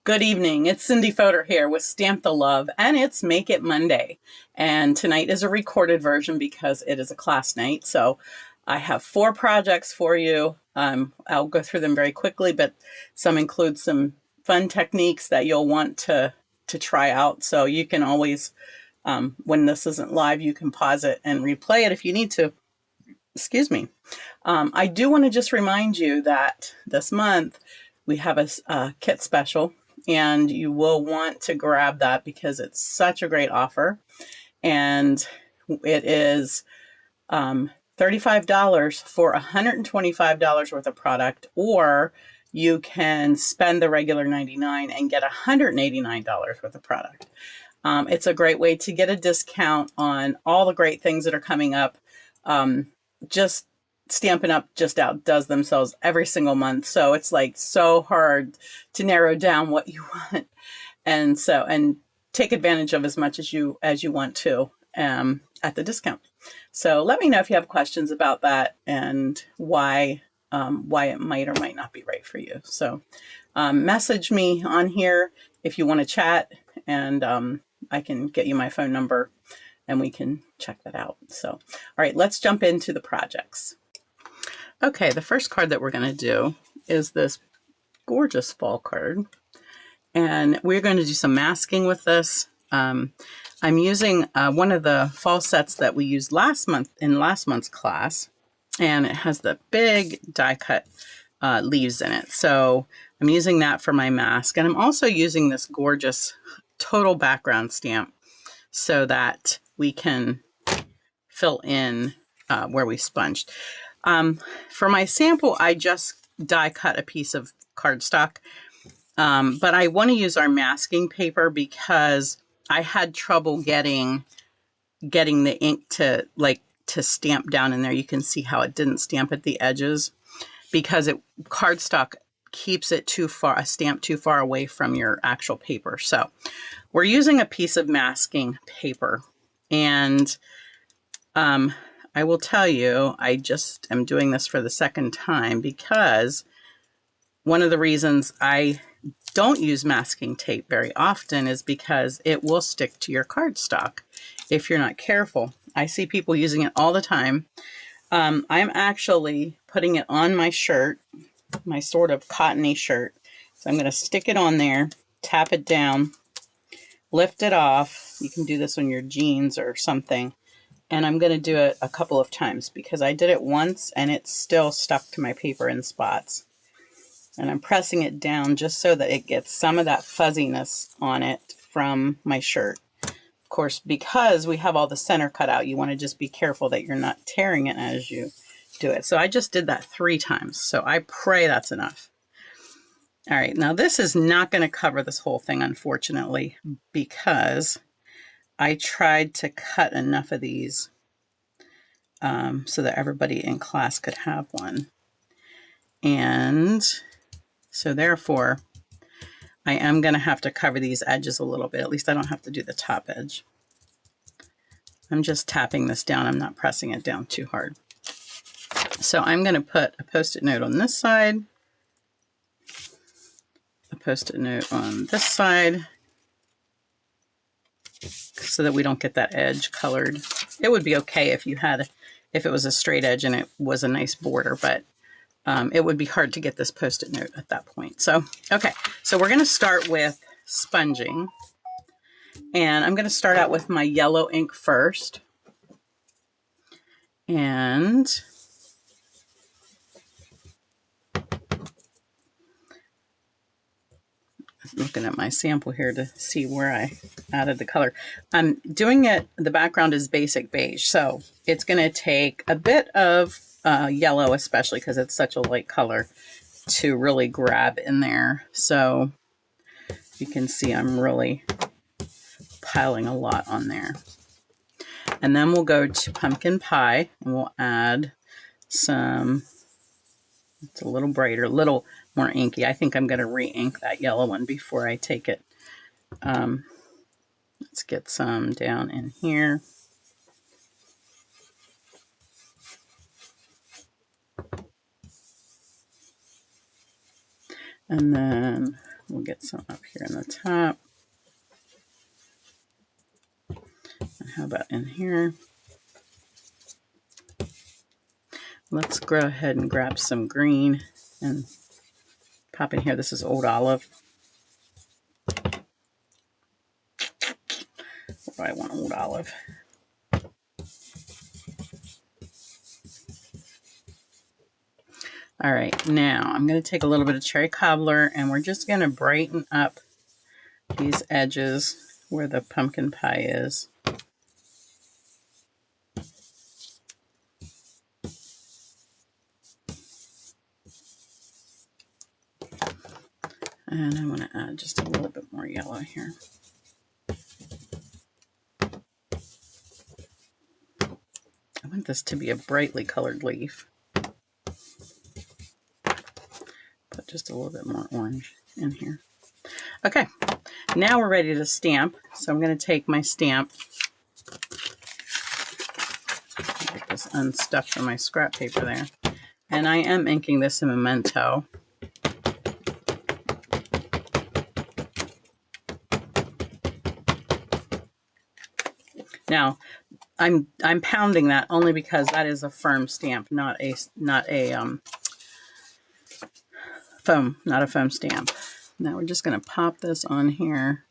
Good evening. It's Cindy Fodor here with Stamp the Love, and it's Make It Monday. And tonight is a recorded version because it is a class night. So I have 4 projects for you. I'll go through them very quickly, but some include some fun techniques that you'll want to try out. So you can always, when this isn't live, you can pause it and replay it if you need to. Excuse me. I do want to just remind you that this month we have a kit special, and you will want to grab that because it's such a great offer. And it is $35 for $125 worth of product, or you can spend the regular $99 and get $189 worth of product. It's a great way to get a discount on all the great things that are coming up. Just Stampin' Up! Just outdoes themselves every single month. So it's like so hard to narrow down what you want. And take advantage of as much as you want to at the discount. So let me know if you have questions about that and why it might or might not be right for you. So message me on here if you want to chat, and I can get you my phone number and we can check that out. So, all right, let's jump into the projects. Okay, the first card that we're going to do is this gorgeous fall card. And we're going to do some masking with this. I'm using one of the fall sets that we used last month in last month's class. And it has the big die cut leaves in it. So I'm using that for my mask. And I'm also using this gorgeous total background stamp so that we can fill in where we sponged. For my sample, I just die cut a piece of cardstock, but I want to use our masking paper because I had trouble getting the ink to stamp down in there. You can see how it didn't stamp at the edges because cardstock keeps it a stamp too far away from your actual paper. So we're using a piece of masking paper, and I will tell you, I just am doing this for the second time because one of the reasons I don't use masking tape very often is because it will stick to your cardstock if you're not careful. I see people using it all the time. I'm actually putting it on my shirt, my sort of cottony shirt. So I'm going to stick it on there, tap it down, lift it off. You can do this on your jeans or something. And I'm going to do it a couple of times because I did it once and it's still stuck to my paper in spots. And I'm pressing it down just so that it gets some of that fuzziness on it from my shirt. Of course, because we have all the center cut out, you want to just be careful that you're not tearing it as you do it. So I just did that 3 times. So I pray that's enough. All right, now this is not going to cover this whole thing, unfortunately, because I tried to cut enough of these so that everybody in class could have one. And so therefore, I am going to have to cover these edges a little bit. At least I don't have to do the top edge. I'm just tapping this down. I'm not pressing it down too hard. So I'm going to put a Post-it note on this side, a Post-it note on this side, so that we don't get that edge colored. It would be okay if it was a straight edge and it was a nice border, but it would be hard to get this Post-it note at that point. So, okay, so we're going to start with sponging. And I'm going to start out with my yellow ink first. And looking at my sample here to see where I added the color. I'm doing it, the background is basic beige, so it's going to take a bit of yellow, especially because it's such a light color, to really grab in there. So you can see I'm really piling a lot on there. And then we'll go to pumpkin pie and we'll add some, it's a little brighter, a little more inky. I think I'm going to re-ink that yellow one before I take it. Let's get some down in here. And then We'll get some up here in the top. And how about in here? Let's go ahead and grab some green and pop in here. This is Old Olive. What do I want? Old Olive. All right, now I'm going to take a little bit of cherry cobbler and we're just going to brighten up these edges where the pumpkin pie is. And I want to add just a little bit more yellow here. I want this to be a brightly colored leaf. Put just a little bit more orange in here. Okay, now we're ready to stamp. So I'm going to take my stamp, get this unstuck from my scrap paper there. And I am inking this in Memento. Now, I'm pounding that only because that is a firm stamp, not a foam stamp. Now we're just going to pop this on here.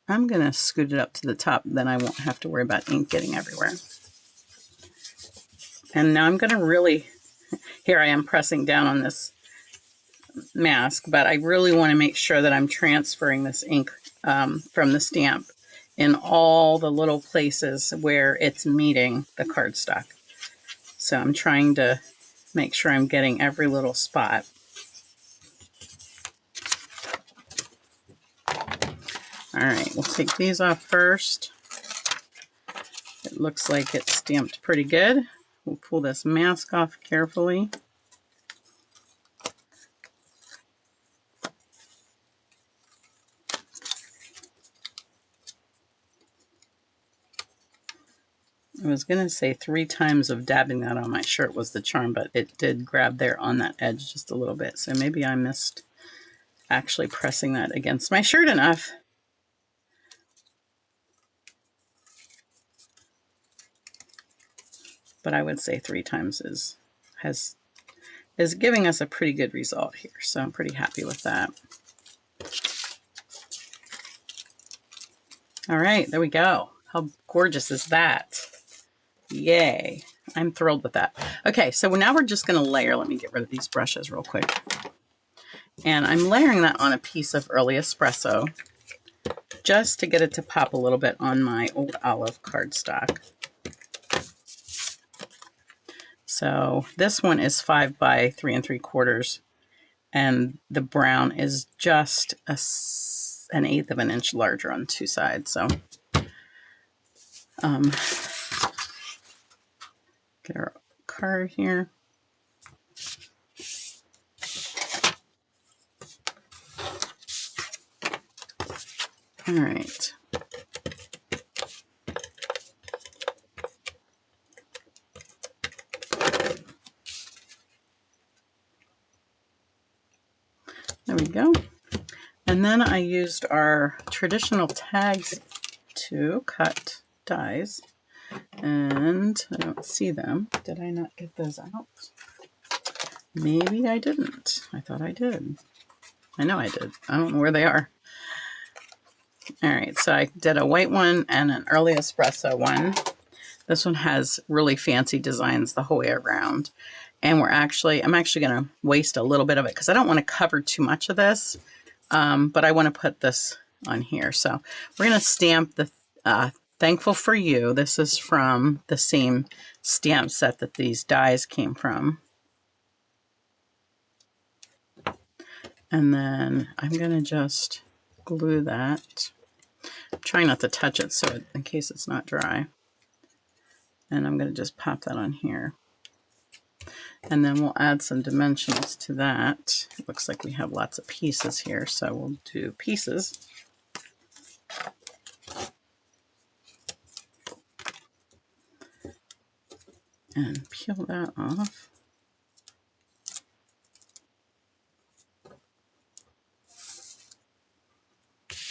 I'm going to scoot it up to the top, then I won't have to worry about ink getting everywhere. And now I'm going to really, here I am pressing down on this mask, but I really want to make sure that I'm transferring this ink from the stamp in all the little places where it's meeting the cardstock. So I'm trying to make sure I'm getting every little spot. All right, we'll take these off first. It looks like it's stamped pretty good. We'll pull this mask off carefully. I was going to say 3 times of dabbing that on my shirt was the charm, but it did grab there on that edge just a little bit. So maybe I missed actually pressing that against my shirt enough. But I would say 3 times is giving us a pretty good result here. So I'm pretty happy with that. All right, there we go. How gorgeous is that? Yay. I'm thrilled with that. Okay, so now we're just going to layer. Let me get rid of these brushes real quick. And I'm layering that on a piece of Early Espresso just to get it to pop a little bit on my Old Olive cardstock. So this one is 5 by 3 3/4, and the brown is just an 1/8 of an inch larger on 2 sides. So get our card here. All right. There we go. And then I used our traditional tags to cut dies. And I don't see them. Did I not get those out? Maybe I didn't. I thought I did. I know I did. I don't know where they are. All right, so I did a white one and an Early Espresso one. This one has really fancy designs the whole way around. And I'm actually going to waste a little bit of it because I don't want to cover too much of this, but I want to put this on here. So we're going to stamp the Thankful for You. This is from the same stamp set that these dies came from. And then I'm going to just glue that. Try not to touch it so in case it's not dry. And I'm going to just pop that on here. And then we'll add some dimensions to that. It looks like we have lots of pieces here, so we'll do pieces. And peel that off.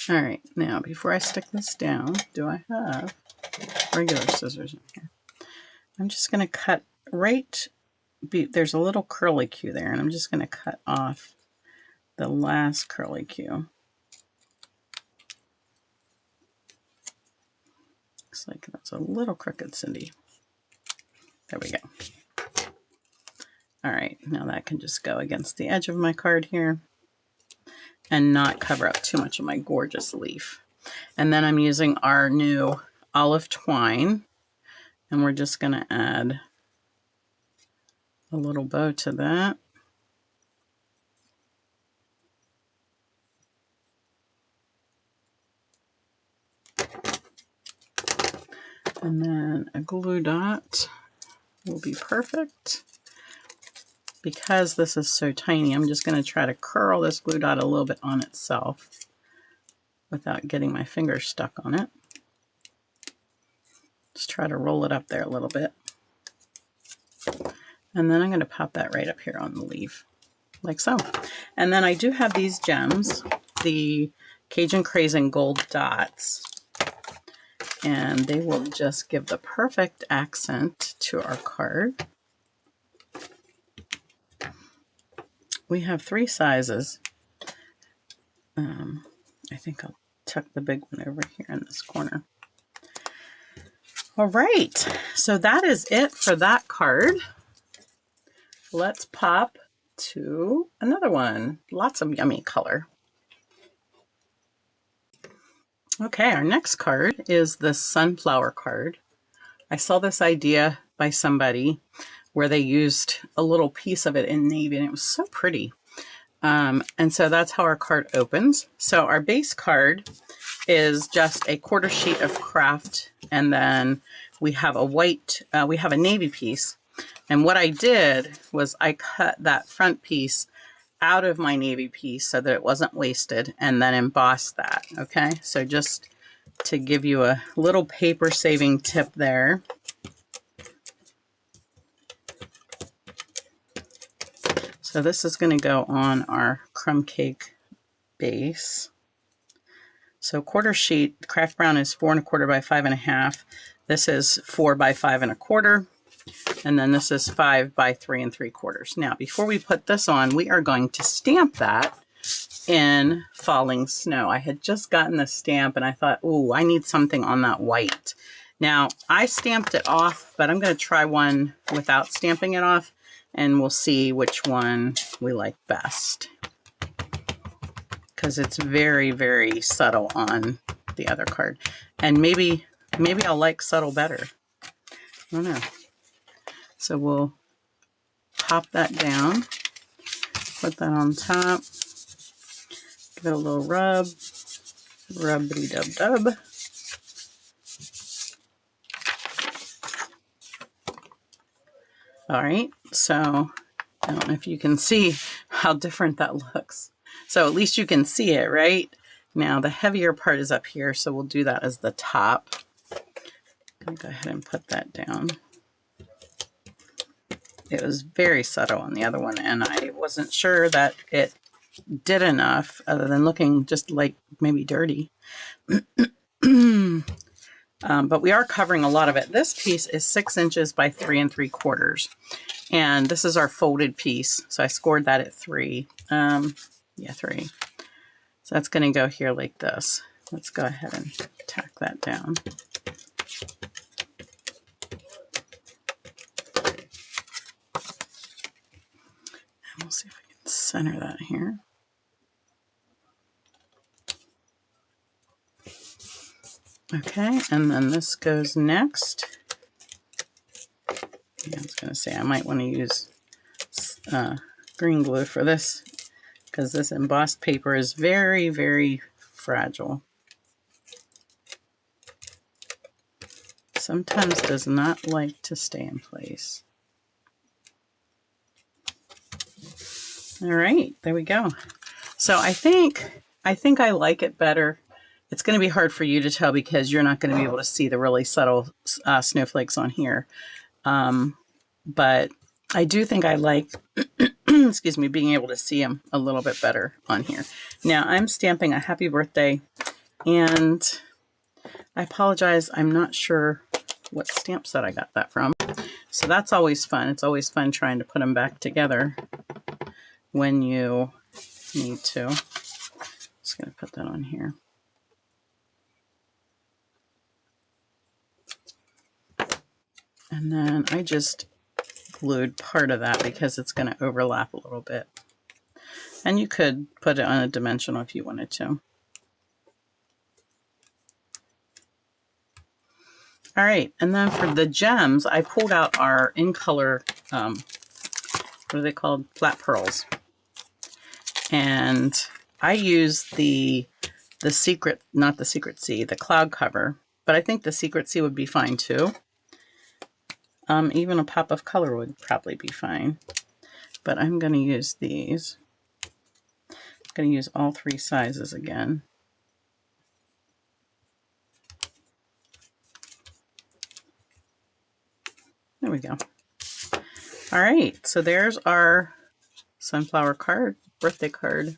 All right, now before I stick this down, do I have regular scissors in here? I'm just going to cut there's a little curly Q there, and I'm just going to cut off the last curly Q. Looks like that's a little crooked, Cindy. There we go. All right, now that can just go against the edge of my card here and not cover up too much of my gorgeous leaf. And then I'm using our new olive twine, and we're just going to add a little bow to that. And then a glue dot will be perfect. Because this is so tiny, I'm just going to try to curl this glue dot a little bit on itself without getting my fingers stuck on it. Just try to roll it up there a little bit. And then I'm going to pop that right up here on the leaf, like so. And then I do have these gems, the Cajun Crazen Gold Dots. And they will just give the perfect accent to our card. We have 3 sizes. I think I'll tuck the big one over here in this corner. All right, so that is it for that card. Let's pop to another one. Lots of yummy color. Okay, our next card is the sunflower card. I saw this idea by somebody where they used a little piece of it in navy, and it was so pretty. And so that's how our card opens. So our base card is just a quarter sheet of craft, and then we have a we have a navy piece. And what I did was I cut that front piece out of my navy piece so that it wasn't wasted, and then embossed that. Okay, so just to give you a little paper saving tip there. So this is going to go on our crumb cake base. So quarter sheet, craft brown is 4 1/4 by 5 1/2. This is 4 by 5 1/4. And then this is 5 by 3 3/4. Now, before we put this on, we are going to stamp that in Falling Snow. I had just gotten the stamp and I thought, ooh, I need something on that white. Now, I stamped it off, but I'm going to try one without stamping it off, and we'll see which one we like best, because it's very, very subtle on the other card. And maybe I'll like subtle better. I don't know. So we'll pop that down, put that on top, give it a little rub, rubbity-dub-dub. All right, so I don't know if you can see how different that looks. So at least you can see it, right? Now the heavier part is up here, so we'll do that as the top. I'm gonna go ahead and put that down. It was very subtle on the other one, and I wasn't sure that it did enough other than looking just like maybe dirty. But we are covering a lot of it. This piece is 6 inches by 3 3/4. And this is our folded piece. So I scored that at 3. Yeah, 3. So that's going to go here like this. Let's go ahead and tack that down. And we'll see if we can center that here. Okay, and then this goes next. Yeah, I was going to say I might want to use green glue for this, because this embossed paper is very, very fragile. Sometimes does not like to stay in place. All right, there we go. So I think I like it better. It's going to be hard for you to tell because you're not going to be able to see the really subtle snowflakes on here. But I do think I like, excuse me, being able to see them a little bit better on here. Now I'm stamping a happy birthday And I apologize, I'm not sure what stamp set I got that from. So that's always fun. It's always fun trying to put them back together when you need to. Just going to put that on here. And then I just glued part of that because it's going to overlap a little bit. And you could put it on a dimensional if you wanted to. All right, and then for the gems, I pulled out our in color, what are they called? Flat pearls. And I used the secret, not the Secret Sea, the cloud cover, but I think the Secret Sea would be fine too. Even a pop of color would probably be fine, but I'm going to use these. I'm going to use all 3 sizes again. There we go. All right, so there's our sunflower card, birthday card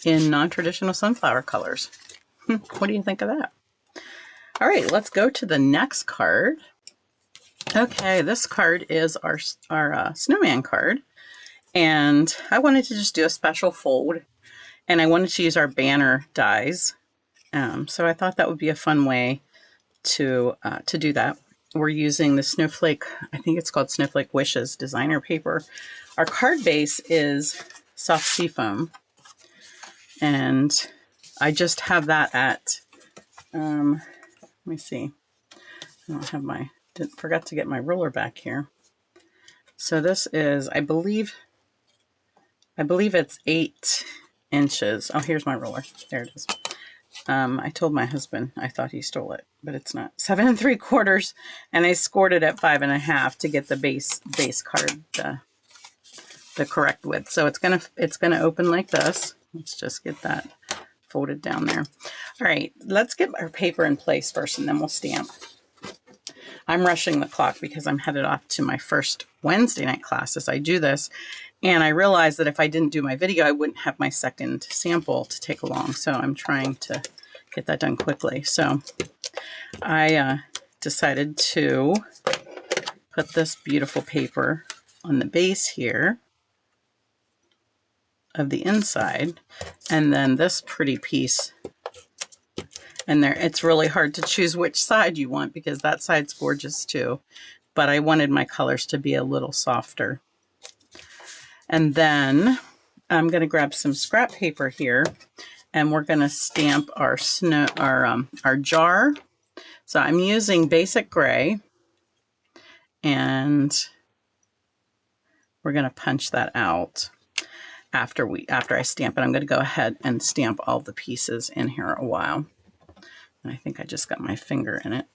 in non-traditional sunflower colors. What do you think of that? All right, let's go to the next card. Okay, this card is our snowman card, and I wanted to just do a special fold, and I wanted to use our banner dies. So I thought that would be a fun way to do that. We're using the Snowflake, I think it's called Snowflake Wishes designer paper. Our card base is soft seafoam, and I just have that at, let me see, I don't have my, forgot to get my ruler back here. So this is, I believe it's 8 inches. Oh, here's my ruler. There it is. I told my husband I thought he stole it, but it's not. 7 3/4, and I scored it at 5 1/2 to get the base card the correct width. So it's gonna open like this. Let's just get that folded down there. All right, let's get our paper in place first, and then we'll stamp. I'm rushing the clock because I'm headed off to my first Wednesday night class as I do this. And I realized that if I didn't do my video, I wouldn't have my second sample to take along. So I'm trying to get that done quickly. So I decided to put this beautiful paper on the base here of the inside, and then this pretty piece. And there, it's really hard to choose which side you want because that side's gorgeous too. But I wanted my colors to be a little softer. And then I'm going to grab some scrap paper here, and we're going to stamp our jar. So I'm using basic gray, and we're going to punch that out after I stamp it. I'm going to go ahead and stamp all the pieces in here a while. And I think I just got my finger in it.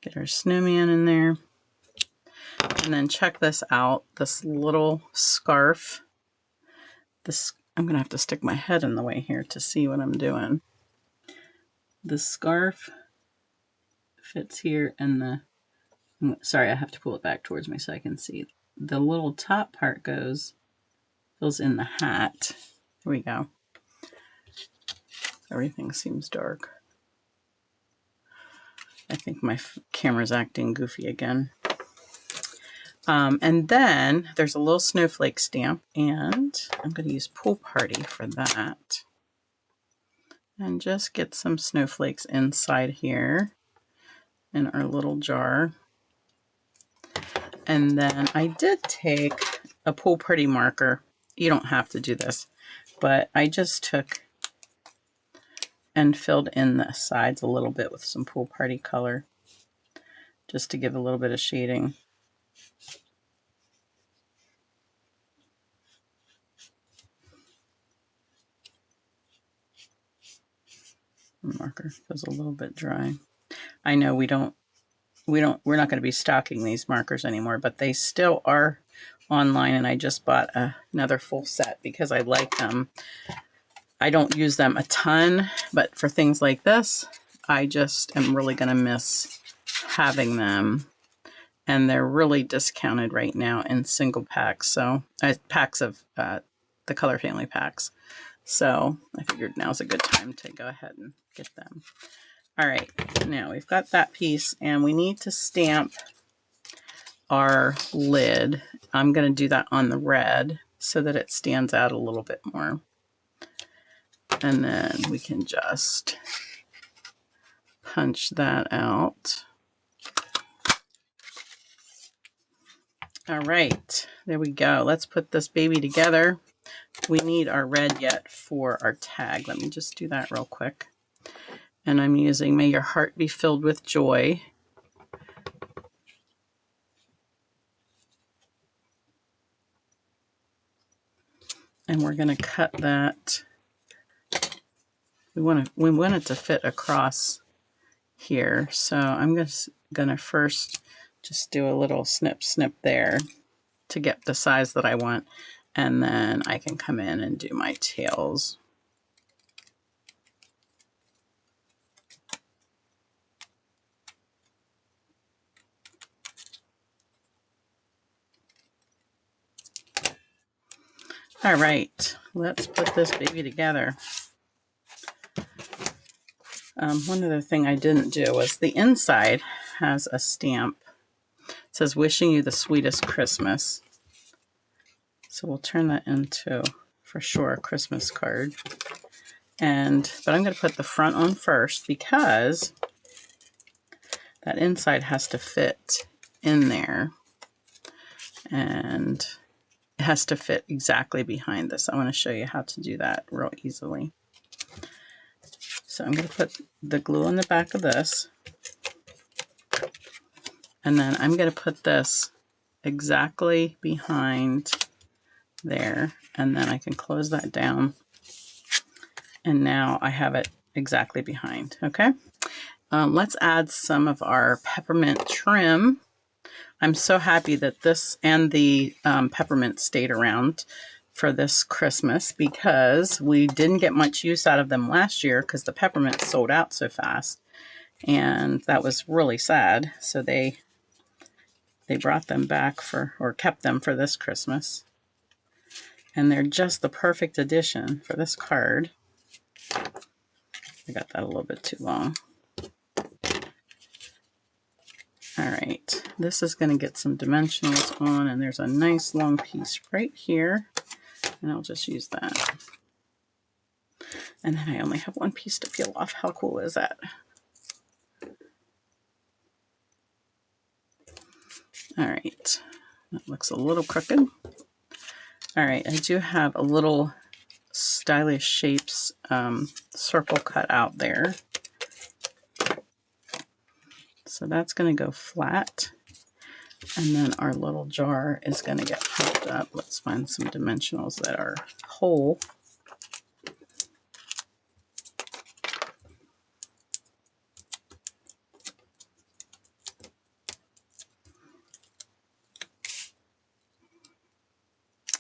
Get our snowman in there. And then check this out, this little scarf. I'm gonna have to stick my head in the way here to see what I'm doing. The scarf fits here, and sorry, I have to pull it back towards me so I can see. The little top part goes in the hat. Here we go. Everything seems dark. I think my camera's acting goofy again. And then there's a little snowflake stamp, and I'm going to use Pool Party for that. And just get some snowflakes inside here in our little jar. And then I did take a Pool Party marker. You don't have to do this, but I just took and filled in the sides a little bit with some Pool Party color, just to give a little bit of shading. Marker feels a little bit dry. I know we're not going to be stocking these markers anymore, but they still are online, and I just bought another full set because I like them. I don't use them a ton, but for things like this, I just am really going to miss having them. And they're really discounted right now in single packs, so packs of the Color Family packs. So I figured now's a good time to go ahead and get them. All right, now we've got that piece and we need to stamp our lid. I'm going to do that on the red so that it stands out a little bit more. And then we can just punch that out. All right, there we go. Let's put this baby together. We need our red yet for our tag. Let me just do that real quick. And I'm using May Your Heart Be Filled with Joy. And we're going to cut that. We want it to fit across here. So I'm just going to first just do a little snip there to get the size that I want. And then I can come in and do my tails. All right, let's put this baby together. One other thing I didn't do was the inside has a stamp. It says, wishing you the sweetest Christmas. So we'll turn that into, for sure, a Christmas card. But I'm going to put the front on first because that inside has to fit in there. And it has to fit exactly behind this. I want to show you how to do that real easily. So I'm going to put the glue on the back of this. And then I'm going to put this exactly behind there. And then I can close that down. And now I have it exactly behind. Okay. Let's add some of our peppermint trim. I'm so happy that this and the peppermint stayed around for this Christmas because we didn't get much use out of them last year because the peppermint sold out so fast. And that was really sad. So they brought them back or kept them for this Christmas. And they're just the perfect addition for this card. I got that a little bit too long. All right, this is going to get some dimensionals on, and there's a nice long piece right here, and I'll just use that. And then I only have one piece to peel off. How cool is that? All right, that looks a little crooked. All right, I do have a little Stylish Shapes circle cut out there. So that's going to go flat. And then our little jar is going to get popped up. Let's find some dimensionals that are whole.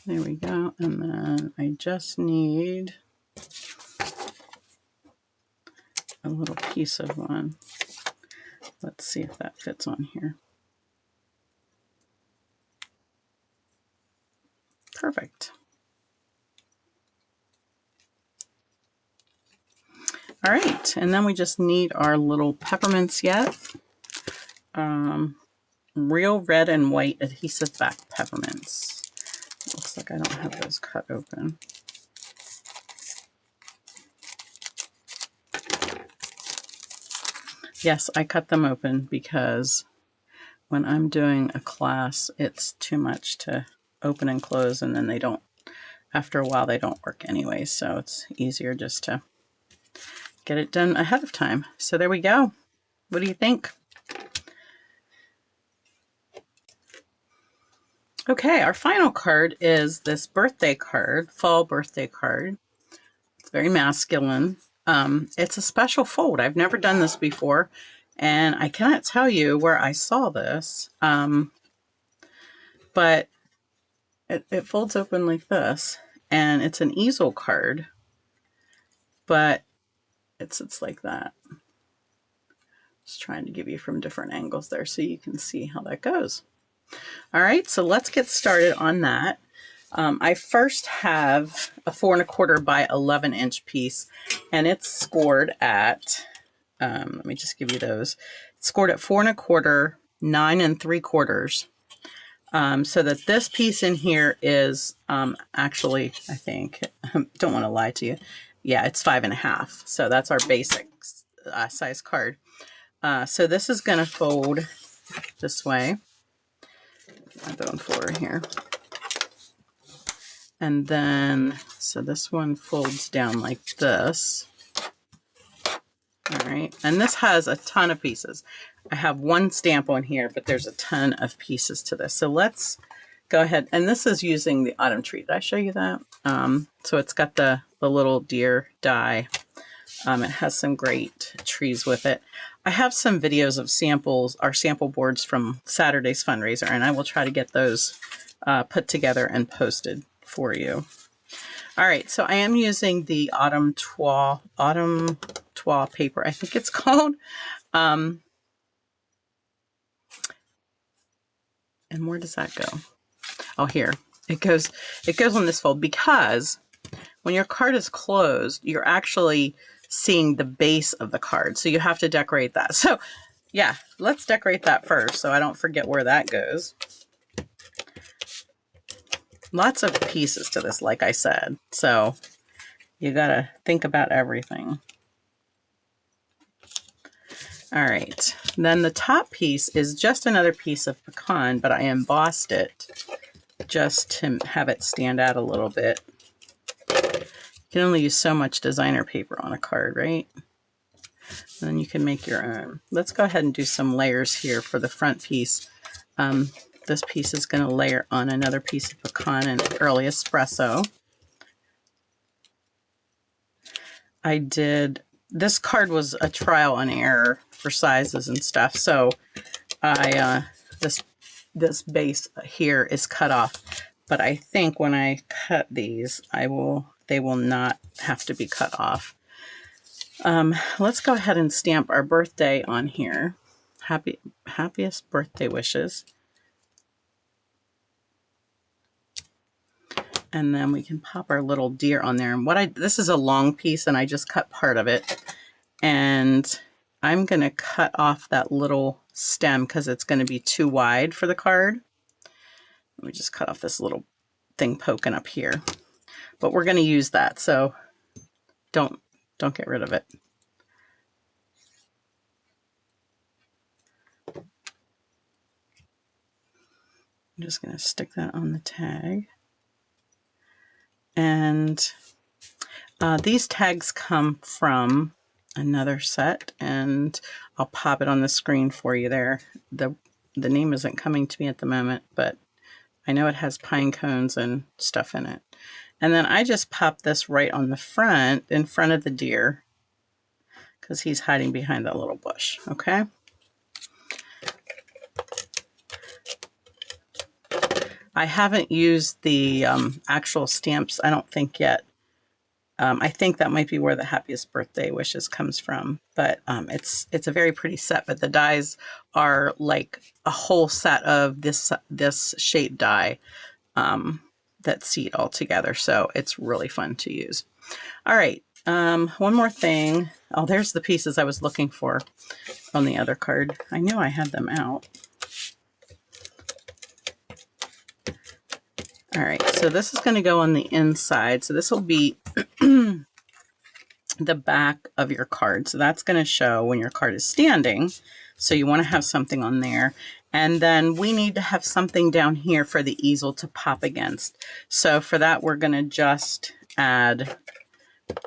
There we go. And then I just need a little piece of one. Let's see if that fits on here. Perfect. All right, and then we just need our little peppermints yet. Real red and white adhesive back peppermints. Looks like I don't have those cut open. Yes, I cut them open because when I'm doing a class, it's too much to open and close, and then they don't, after a while, they don't work anyway. So it's easier just to get it done ahead of time. So there we go. What do you think? Okay, our final card is this birthday card, fall birthday card. It's very masculine. It's a special fold. I've never done this before, and I cannot tell you where I saw this, but it folds open like this, and it's an easel card, but it sits like that. Just trying to give you from different angles there so you can see how that goes. All right, so let's get started on that. I first have a 4 1/4 by 11-inch piece, and it's scored at, let me just give you those. It's scored at 4 1/4, 9 3/4. So that this piece in here is actually, I think, don't want to lie to you. Yeah, it's 5 1/2. So that's our basic size card. So this is going to fold this way. My bone folder here. And then, so this one folds down like this. All right. And this has a ton of pieces. I have one stamp on here, but there's a ton of pieces to this. So let's go ahead. And this is using the autumn tree. Did I show you that? So it's got the little deer die. It has some great trees with it. I have some videos of samples, our sample boards from Saturday's fundraiser, and I will try to get those put together and posted for you. All right, so I am using the Autumn Twa paper, I think it's called. And where does that go? Oh, here. It goes on this fold, because when your card is closed, you're actually seeing the base of the card. So you have to decorate that. So yeah, let's decorate that first so I don't forget where that goes. Lots of pieces to this, like I said. So you gotta think about everything. All right, then the top piece is just another piece of pecan, but I embossed it just to have it stand out a little bit. You can only use so much designer paper on a card, right? And then you can make your own. Let's go ahead and do some layers here for the front piece. This piece is going to layer on another piece of pecan and early espresso. This card was a trial and error for sizes and stuff. So this base here is cut off, but I think when I cut these, they will not have to be cut off. Let's go ahead and stamp our birthday on here. Happiest birthday wishes. And then we can pop our little deer on there. And this is a long piece, and I just cut part of it. And I'm going to cut off that little stem because it's going to be too wide for the card. Let me just cut off this little thing poking up here. But we're going to use that, so don't get rid of it. I'm just going to stick that on the tag. And these tags come from another set, and I'll pop it on the screen for you there. The name isn't coming to me at the moment, but I know it has pine cones and stuff in it. And then I just pop this right on the front, in front of the deer, because he's hiding behind that little bush, okay? I haven't used the actual stamps, I don't think yet. I think that might be where the happiest birthday wishes comes from, but it's a very pretty set. But the dies are like a whole set of this shape die that seat all together, so it's really fun to use. All right, one more thing. Oh, there's the pieces I was looking for on the other card. I knew I had them out. All right, so this is going to go on the inside. So this will be the back of your card. So that's going to show when your card is standing. So you want to have something on there. And then we need to have something down here for the easel to pop against. So for that, we're going to just add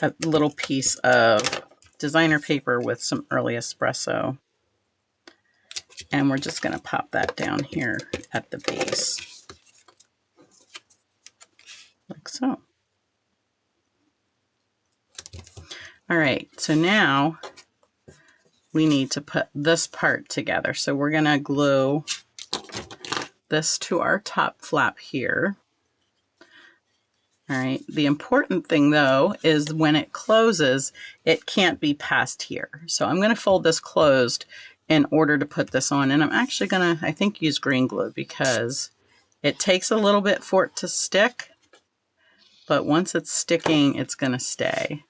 a little piece of designer paper with some early espresso. And we're just going to pop that down here at the base. Like so. All right, so now we need to put this part together. So we're going to glue this to our top flap here. All right, the important thing though is when it closes, it can't be past here. So I'm going to fold this closed in order to put this on. And I'm actually going to, I think, use green glue because it takes a little bit for it to stick. but once it's sticking, it's going to stay.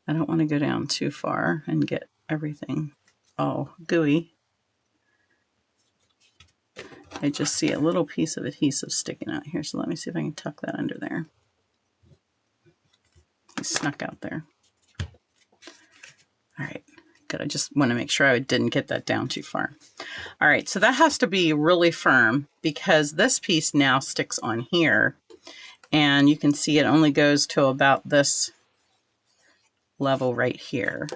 I don't want to go down too far and get everything all gooey. I just see a little piece of adhesive sticking out here, so let me see if I can tuck that under there. It snuck out there. All right, good. I just want to make sure I didn't get that down too far. All right, so that has to be really firm because this piece now sticks on here, and you can see it only goes to about this level right here.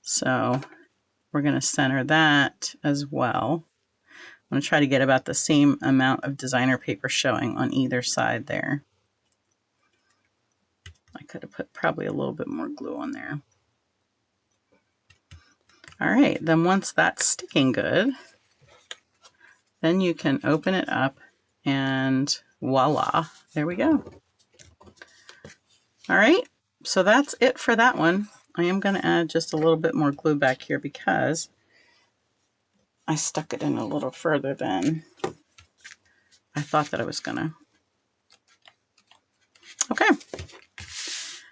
So we're going to center that as well. I'm going to try to get about the same amount of designer paper showing on either side there. I could have put probably a little bit more glue on there. All right, then once that's sticking good, then you can open it up and voila, there we go. All right, so that's it for that one. I am going to add just a little bit more glue back here because I stuck it in a little further than I thought that I was going to. Okay,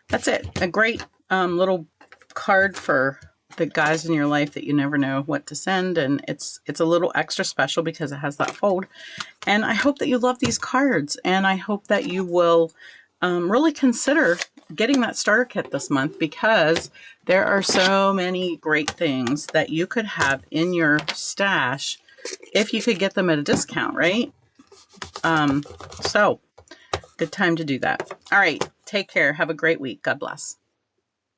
that's it. A great little card for the guys in your life that you never know what to send, and it's a little extra special because it has that fold. And I hope that you love these cards, and I hope that you will really consider getting that starter kit this month, because there are so many great things that you could have in your stash if you could get them at a discount, right? So good time to do that. All right, take care. Have a great week. God bless.